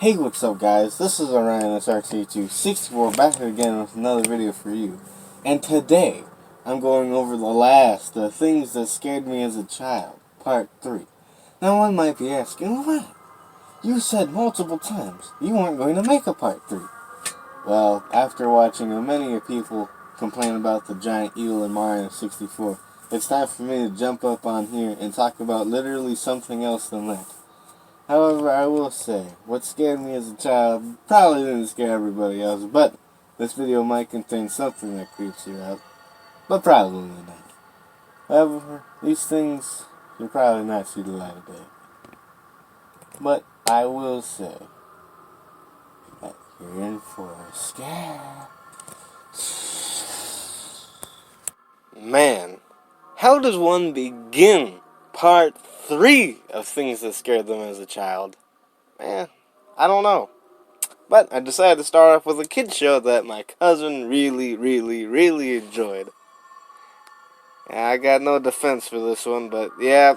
Hey, what's up guys? This is Orion SRT264 back again with another video for you. And today, I'm going over the things that scared me as a child, part 3. Now one might be asking, what? You said multiple times you weren't going to make a part 3. Well, after watching many people complain about the giant eel in Mario 64, it's time for me to jump up on here and talk about literally something else than that. However, I will say, what scared me as a child probably didn't scare everybody else, but this video might contain something that creeps you out, but probably not. However, these things you'll probably not see the light of day. But I will say that you're in for a scare. Man, how does one begin part 3 of things that scared them as a child? I don't know. But I decided to start off with a kids show that my cousin really enjoyed. I got no defense for this one, but yeah,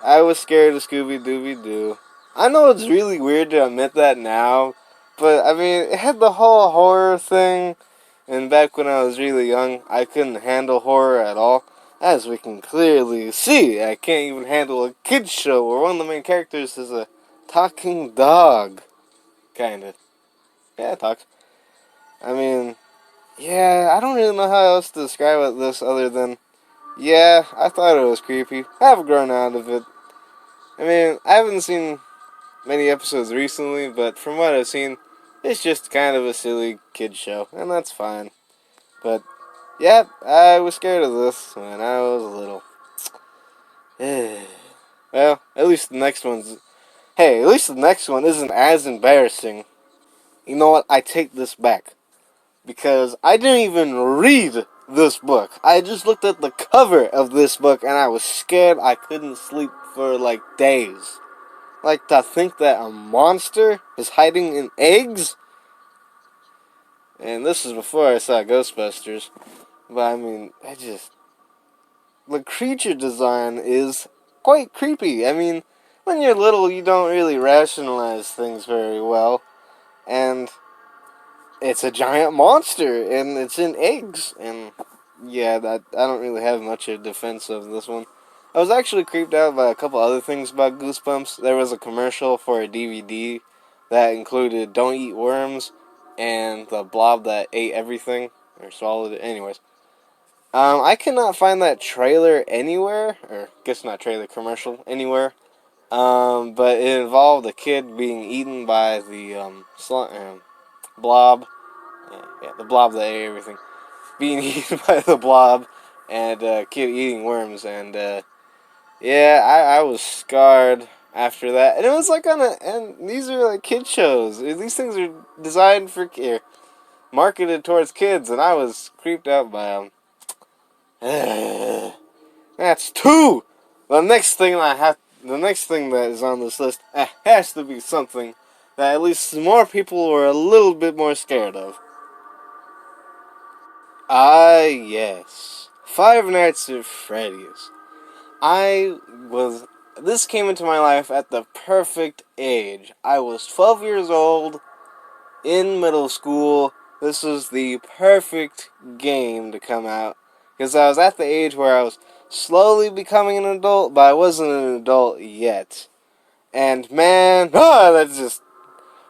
I was scared of Scooby-Dooby-Doo. I know it's really weird to admit that now, but I mean, it had the whole horror thing, and back when I was really young, I couldn't handle horror at all. As we can clearly see, I can't even handle a kids show where one of the main characters is a talking dog. Kinda. Yeah, it talks. I mean, yeah, I don't really know how else to describe this other than, yeah, I thought it was creepy. I've grown out of it. I mean, I haven't seen many episodes recently, but from what I've seen, it's just kind of a silly kid show, and that's fine. But, yeah, I was scared of this when I was little. Well, at least the next one's... Hey, at least the next one isn't as embarrassing. You know what? I take this back. Because I didn't even read this book. I just looked at the cover of this book and I was scared I couldn't sleep for like days. Like to think that a monster is hiding in eggs? And this is before I saw Ghostbusters. But I mean, the creature design is quite creepy. I mean, when you're little you don't really rationalize things very well. And it's a giant monster, and it's in eggs, and yeah, I don't really have much of a defense of this one. I was actually creeped out by a couple other things about Goosebumps. There was a commercial for a DVD that included Don't Eat Worms and the blob that ate everything, or swallowed it. Anyways, I cannot find that trailer anywhere, or I guess not trailer, commercial anywhere. But it involved a kid being eaten by the blob. Yeah, the blob that ate everything. Being eaten by the blob, and kid eating worms, and yeah, I was scarred after that. And it was like and these are like kid shows. These things are designed for marketed towards kids, and I was creeped out by them. That's two. The next thing that is on this list has to be something that at least more people were a little bit more scared of. Ah, yes. Five Nights at Freddy's. I was... This came into my life at the perfect age. I was 12 years old, in middle school. This was the perfect game to come out. Because I was at the age where I was slowly becoming an adult, but I wasn't an adult yet. And man, that's just...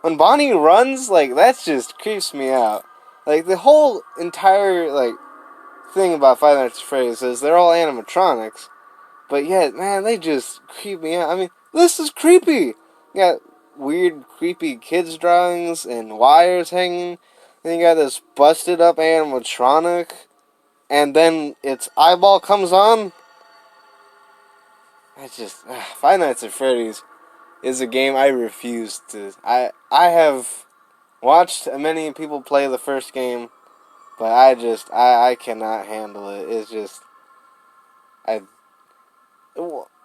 When Bonnie runs, like, that just creeps me out. Like, the whole entire, like, thing about Five Nights at Freddy's is they're all animatronics, but yet, man, they just creep me out. I mean, this is creepy. You got weird, creepy kids' drawings and wires hanging. Then you got this busted up animatronic, and then its eyeball comes on. It's just Five Nights at Freddy's is a game I refuse to. I have watched many people play the first game, but I cannot handle it. It's just I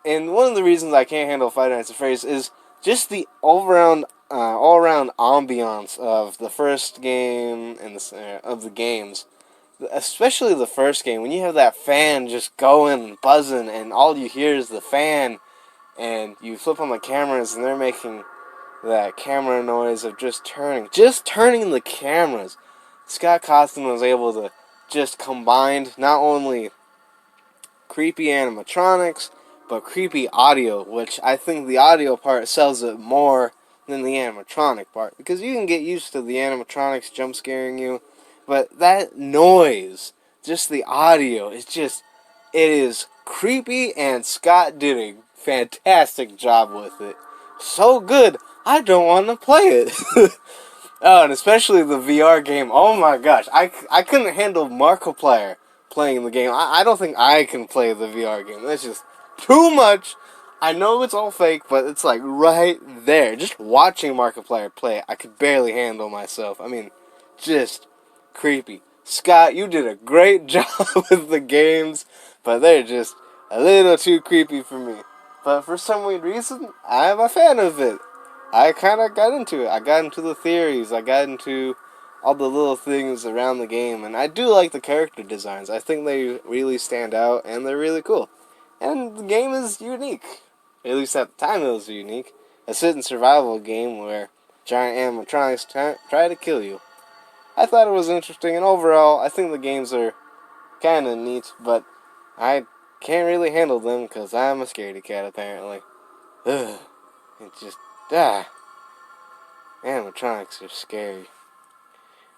and one of the reasons I can't handle Five Nights at Freddy's is just the all around ambiance of the first game and of the games, especially the first game when you have that fan just going buzzing and all you hear is the fan, and you flip on the cameras, and they're making that camera noise of just turning the cameras. Scott Cawthon was able to just combine not only creepy animatronics, but creepy audio, which I think the audio part sells it more than the animatronic part, because you can get used to the animatronics jump scaring you, but that noise, just the audio, it is creepy, and Scott did a fantastic job with it. So good, I don't want to play it. Oh, and especially the VR game. Oh my gosh, I couldn't handle Markiplier playing the game. I don't think I can play the VR game. That's just too much. I know it's all fake, but it's like right there. Just watching Markiplier play, I could barely handle myself. I mean, just creepy. Scott, you did a great job with the games, but they're just a little too creepy for me. But for some weird reason, I'm a fan of it. I kind of got into it. I got into the theories. I got into all the little things around the game. And I do like the character designs. I think they really stand out, and they're really cool. And the game is unique. At least at the time it was unique. A sit-and survival game where giant animatronics try to kill you. I thought it was interesting, and overall, I think the games are kind of neat, but I can't really handle them because I'm a scaredy cat, apparently. Ugh. It just, animatronics are scary.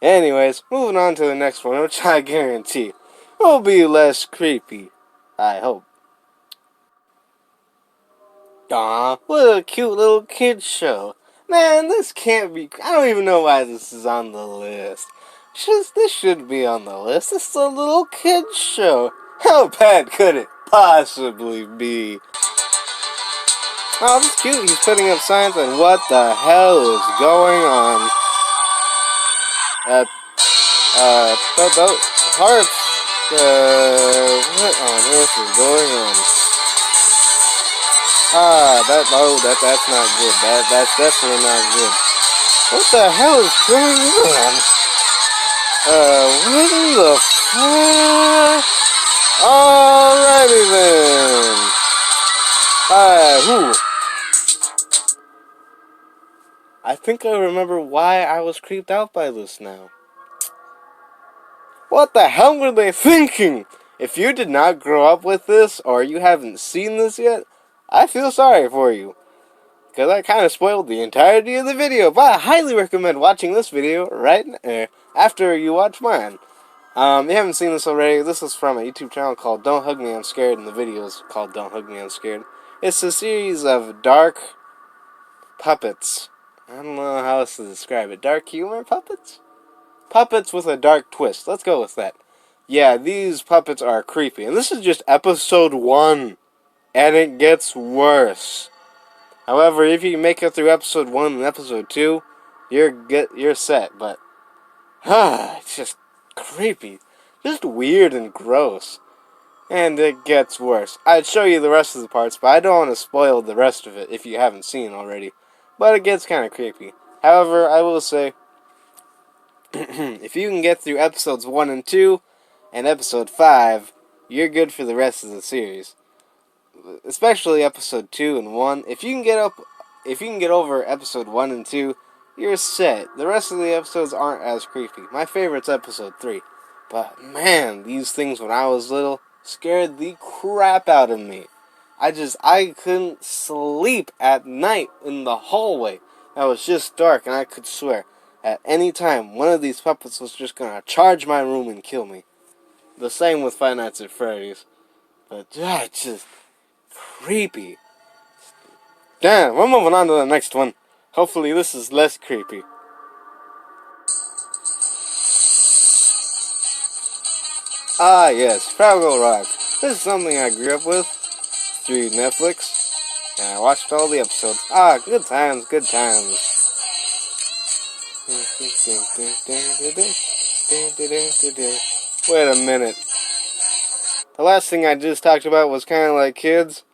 Anyways, moving on to the next one, which I guarantee will be less creepy. I hope. Aw, what a cute little kid show. Man, this can't be. I don't even know why this is on the list. This should be on the list. This is a little kid show. How bad could it possibly be? Oh, this is cute. He's putting up signs, and what the hell is going on? About hearts. What on earth is going on? That's not good. That's definitely not good. What the hell is going on? What in the fuck? Alrighty then. Who? I think I remember why I was creeped out by this now. What the hell were they thinking? If you did not grow up with this, or you haven't seen this yet, I feel sorry for you. Because I kind of spoiled the entirety of the video, but I highly recommend watching this video right after you watch mine. If you haven't seen this already, this is from a YouTube channel called Don't Hug Me, I'm Scared, and the video is called Don't Hug Me, I'm Scared. It's a series of dark puppets. I don't know how else to describe it. Dark humor puppets? Puppets with a dark twist. Let's go with that. Yeah, these puppets are creepy. And this is just episode 1. And it gets worse. However, if you make it through episode 1 and episode 2, you're set. But, it's just creepy. Just weird and gross. And it gets worse. I'd show you the rest of the parts, but I don't want to spoil the rest of it if you haven't seen already. But it gets kind of creepy. However, I will say, if you can get through episodes 1 and 2 and episode 5, you're good for the rest of the series. Especially episode 2 and 1. If you can get over episode 1 and 2, you're set. The rest of the episodes aren't as creepy. My favorite's episode 3. But man, these things when I was little scared the crap out of me. I couldn't sleep at night in the hallway. It was just dark, and I could swear at any time one of these puppets was just gonna charge my room and kill me. The same with Five Nights at Freddy's. But just creepy. Damn, we're moving on to the next one. Hopefully this is less creepy. Ah yes, Fraggle Rock. This is something I grew up with through Netflix, and I watched all the episodes. Good times, good times. Wait a minute. The last thing I just talked about was kind of like kids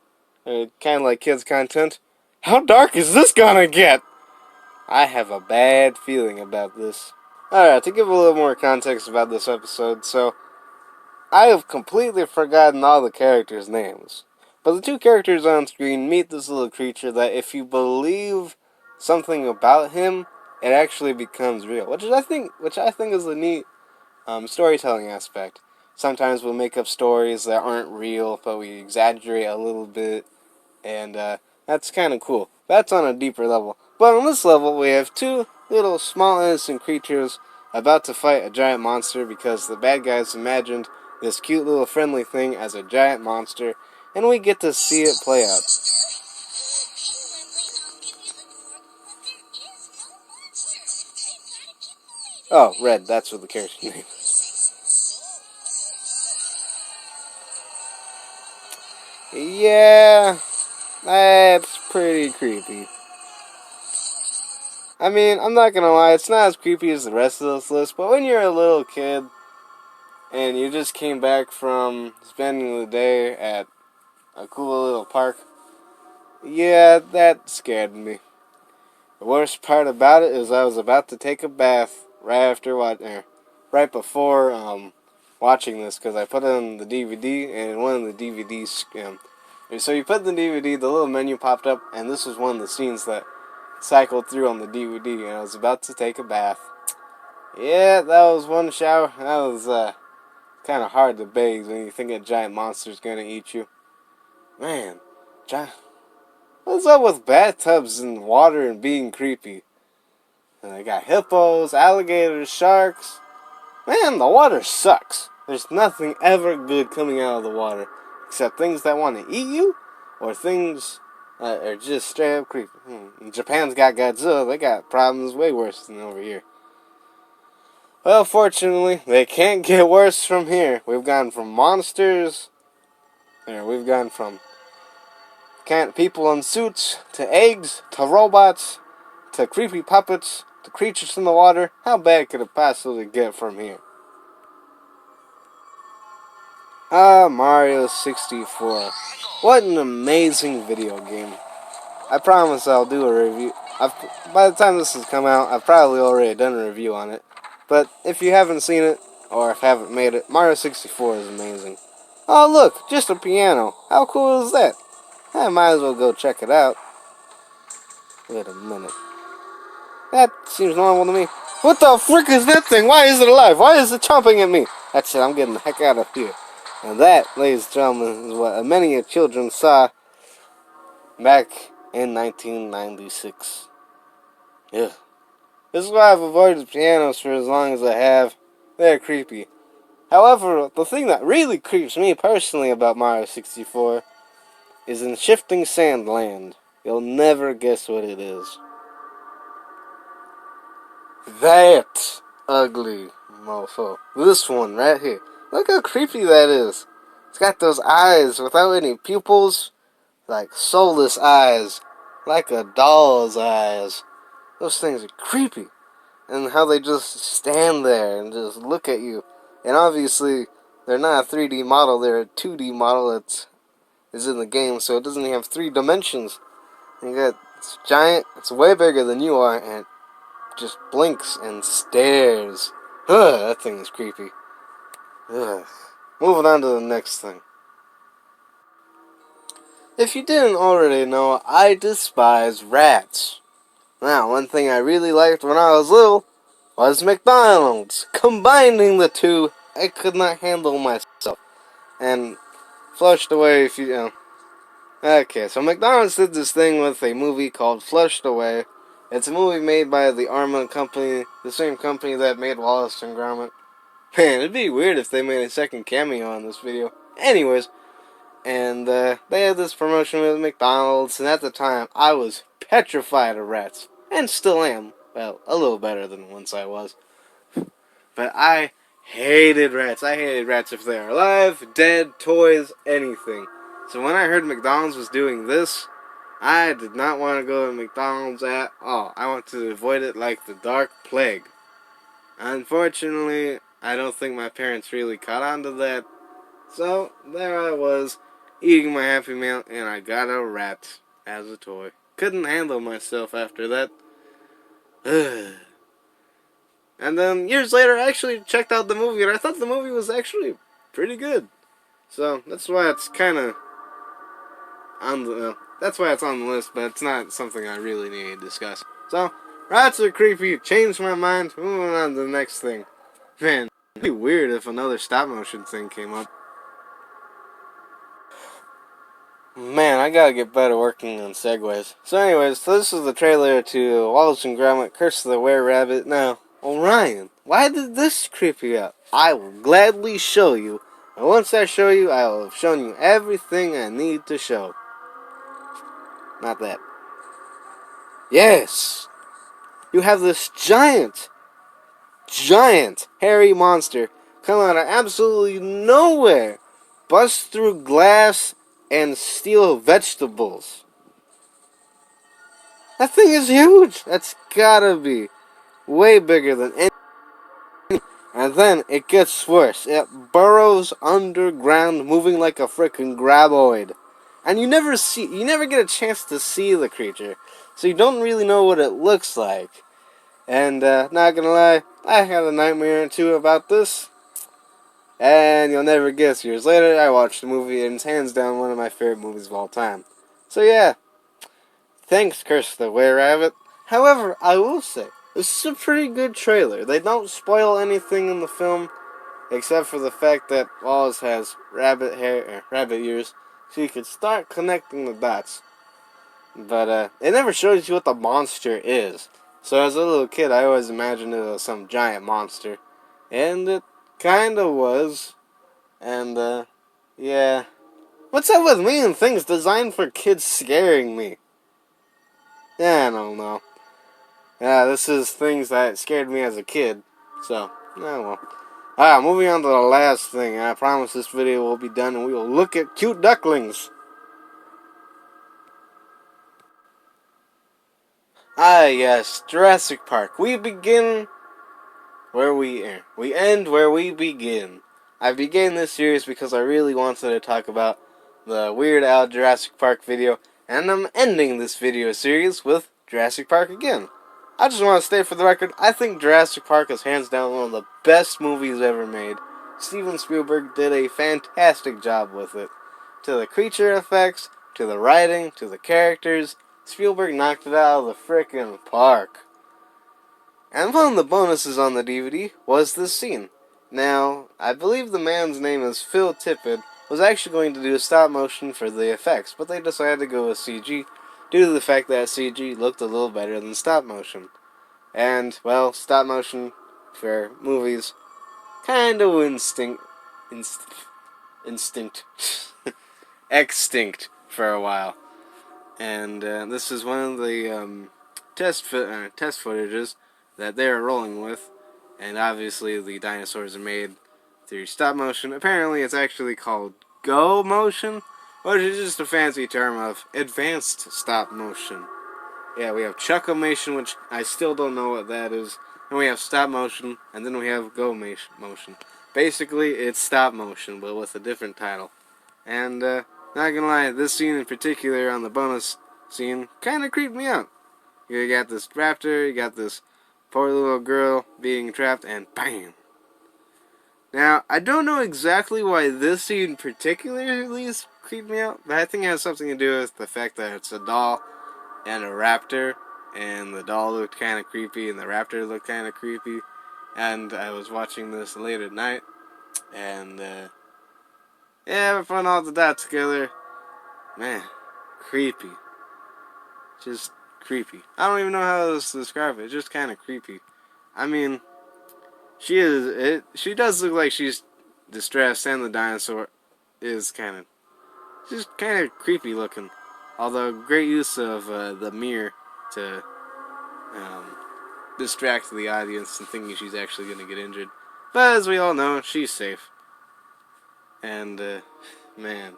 content. How dark is this gonna get? I have a bad feeling about this. Alright, to give a little more context about this episode, so I have completely forgotten all the characters' names. But the two characters on screen meet this little creature that if you believe something about him, it actually becomes real, which I think is a neat storytelling aspect. Sometimes we'll make up stories that aren't real, but we exaggerate a little bit, and that's kind of cool. That's on a deeper level. But on this level, we have two little small innocent creatures about to fight a giant monster because the bad guys imagined this cute little friendly thing as a giant monster, and we get to see it play out. Oh, Red, that's what the character's name is. Yeah, that's pretty creepy. I mean, I'm not gonna lie, it's not as creepy as the rest of this list, but when you're a little kid and you just came back from spending the day at a cool little park, yeah, that scared me. The worst part about it is I was about to take a bath right before watching this, because I put it on the DVD, and one of the DVDs, so you put the DVD, the little menu popped up, and this was one of the scenes that cycled through on the DVD, and I was about to take a bath. Yeah, that was one shower. That was kind of hard to bathe when you think a giant monster's gonna eat you. Man, what's up with bathtubs and water and being creepy? And I got hippos, alligators, sharks. Man, the water sucks. There's nothing ever good coming out of the water, except things that want to eat you, or things that are just straight up creepy. Japan's got Godzilla. They got problems way worse than over here. Well, fortunately, they can't get worse from here. We've gone from monsters, we've gone from people in suits, to eggs, to robots, to creepy puppets, to creatures in the water. How bad could it possibly get from here? Mario 64. What an amazing video game. I promise I'll do a review. By the time this has come out, I've probably already done a review on it. But if you haven't seen it, or if haven't made it, Mario 64 is amazing. Oh look, just a piano. How cool is that? I might as well go check it out. Wait a minute. That seems normal to me. What the frick is that thing? Why is it alive? Why is it chomping at me? That's it, I'm getting the heck out of here. And that, ladies and gentlemen, is what many children saw back in 1996. Yeah. This is why I've avoided pianos for as long as I have. They're creepy. However, the thing that really creeps me personally about Mario 64 is in Shifting Sand Land. You'll never guess what it is. That ugly mofo. This one right here. Look how creepy that is. It's got those eyes without any pupils. Like soulless eyes. Like a doll's eyes. Those things are creepy. And how they just stand there and just look at you. And obviously, they're not a 3D model, they're a 2D model that is in the game, so it doesn't even have 3 dimensions. And it's giant, it's way bigger than you are, and it just blinks and stares. Ugh, that thing is creepy. Ugh. Moving on to the next thing. If you didn't already know, I despise rats. Now, one thing I really liked when I was little was McDonald's. Combining the two, I could not handle myself. And Flushed Away, if you know. Okay, so McDonald's did this thing with a movie called Flushed Away. It's a movie made by the Arma company, the same company that made Wallace and Gromit. Man, it'd be weird if they made a second cameo on this video. Anyways, and they had this promotion with McDonald's, and at the time, I was petrified of rats. And still am. Well, a little better than once I was. But I hated rats. I hated rats if they are alive, dead, toys, anything. So when I heard McDonald's was doing this, I did not want to go to McDonald's at all. I wanted to avoid it like the dark plague. Unfortunately, I don't think my parents really caught on to that. So there I was, eating my Happy Meal, and I got a rat as a toy. Couldn't handle myself after that. And then years later, I actually checked out the movie, and I thought the movie was actually pretty good. So that's why it's kind of that's why it's on the list, but it's not something I really need to discuss. So, rats are creepy. Changed my mind. Moving on to the next thing. Man, it'd be weird if another stop motion thing came up. Man, I gotta get better working on segues. So anyways, this is the trailer to Wallace and Gromit, Curse of the Were-Rabbit. Now, Orion, why did this creep you out? I will gladly show you. And once I show you, I will have shown you everything I need to show. Not that. Yes! You have this giant, hairy monster come out of absolutely nowhere, bust through glass, and steal vegetables. That thing is huge. That's gotta be way bigger than any. And then it gets worse. It burrows underground, moving like a frickin' graboid. And you never get a chance to see the creature, so you don't really know what it looks like. And not gonna lie, I had a nightmare or two about this. And you'll never guess. Years later, I watched the movie, and it's hands down one of my favorite movies of all time. So yeah. Thanks, Curse the Were-Rabbit. However, I will say, this is a pretty good trailer. They don't spoil anything in the film, except for the fact that Wallace has rabbit hair, rabbit ears, so you could start connecting the dots. But it never shows you what the monster is. So as a little kid, I always imagined it was some giant monster. And it kinda was. And, yeah. What's up with me and things designed for kids scaring me? Yeah, I don't know. Yeah, this is things that scared me as a kid. So, yeah, well. Alright, moving on to the last thing. I promise this video will be done and we will look at cute ducklings. Ah, yes, Jurassic Park. We begin where we end. We end where we begin. I began this series because I really wanted to talk about the Weird Al Jurassic Park video, and I'm ending this video series with Jurassic Park again. I just want to state for the record, I think Jurassic Park is hands down one of the best movies ever made. Steven Spielberg did a fantastic job with it. To the creature effects, to the writing, to the characters, Spielberg knocked it out of the frickin' park. And one of the bonuses on the DVD was this scene. Now, I believe the man's name is Phil Tippett, was actually going to do stop motion for the effects, but they decided to go with CG due to the fact that CG looked a little better than stop motion. And, well, stop motion for movies, kind of extinct for a while. And this is one of the test footages that they're rolling with, and obviously the dinosaurs are made through stop motion. Apparently it's actually called go motion, which is just a fancy term of advanced stop motion. Yeah, we have chuckamation, which I still don't know what that is, and we have stop motion, and then we have go motion. Basically, it's stop motion, but with a different title. And, not gonna lie, this scene in particular on the bonus scene kinda creeped me out. You got this raptor, you got this poor little girl being trapped, and BAM! Now, I don't know exactly why this scene particularly creeped me out, but I think it has something to do with the fact that it's a doll and a raptor, and the doll looked kinda creepy, and the raptor looked kinda creepy, and I was watching this late at night, and, yeah, we're putting all the dots together. Man, creepy. Just creepy. I don't even know how to describe it. It's just kind of creepy. I mean, she does look like she's distressed, and the dinosaur is just kind of creepy looking. Although, great use of the mirror to distract the audience and thinking she's actually going to get injured. But as we all know, she's safe. And, man.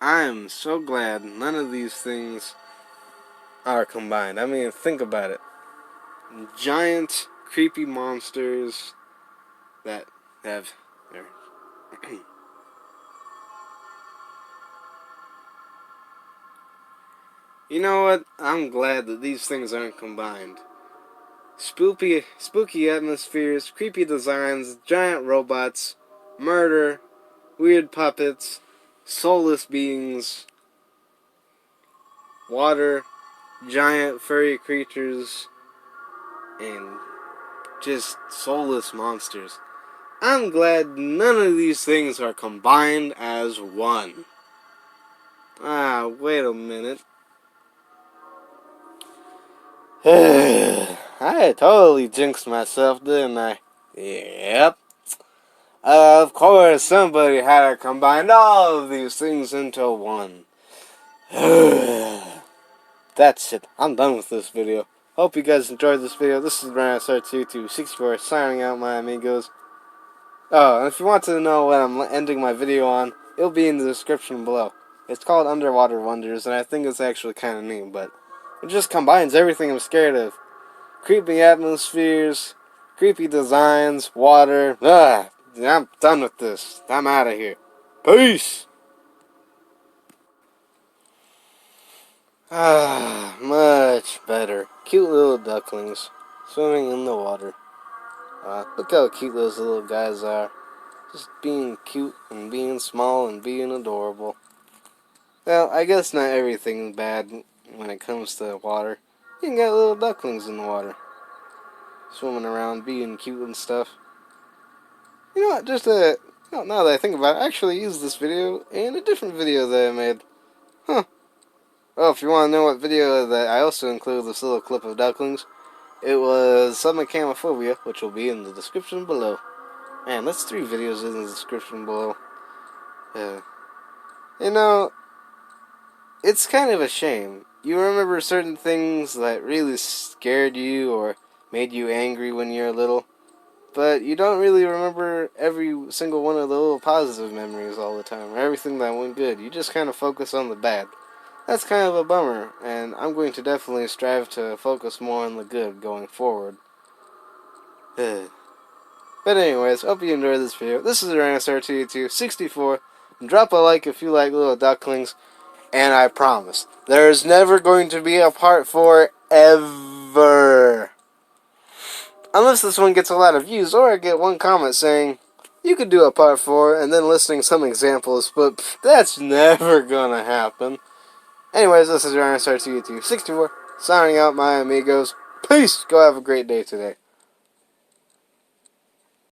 I am so glad none of these things are combined. I mean, think about it. Giant, creepy monsters that have... You know what? I'm glad that these things aren't combined. spooky atmospheres, creepy designs, giant robots, murder, weird puppets, soulless beings, water, giant furry creatures, and just soulless monsters. I'm glad none of these things are combined as one. Wait a minute. I totally jinxed myself, didn't I? Yep. Of course, somebody had to combine all of these things into one. That's it. I'm done with this video. Hope you guys enjoyed this video. This is BrandonSR264 signing out, my amigos. Oh, and if you want to know what I'm ending my video on, it'll be in the description below. It's called Underwater Wonders, and I think it's actually kind of neat, but it just combines everything I'm scared of. Creepy atmospheres, creepy designs, water. I'm done with this. I'm out of here. Peace! Much better. Cute little ducklings swimming in the water. Look how cute those little guys are. Just being cute and being small and being adorable. Well, I guess not everything's bad when it comes to water. You can get little ducklings in the water. Swimming around, being cute and stuff. You know what, now that I think about it, I actually used this video in a different video that I made. Huh. Well, if you want to know what video that I also included this little clip of ducklings, it was Summit-Camophobia, which will be in the description below. Man, that's 3 videos in the description below. You know, it's kind of a shame. You remember certain things that really scared you or made you angry when you were little, but you don't really remember every single one of the little positive memories all the time, or everything that went good. You just kind of focus on the bad. That's kind of a bummer, and I'm going to definitely strive to focus more on the good going forward. But anyways, hope you enjoyed this video. This is RanSR264. Drop a like if you like little ducklings. And I promise, there's never going to be a part 4 ever. Unless this one gets a lot of views, or I get one comment saying, you could do a part 4, and then listing some examples, but that's never gonna happen. Anyways, this is your RanSR264, signing out, my amigos. Peace! Go have a great day today.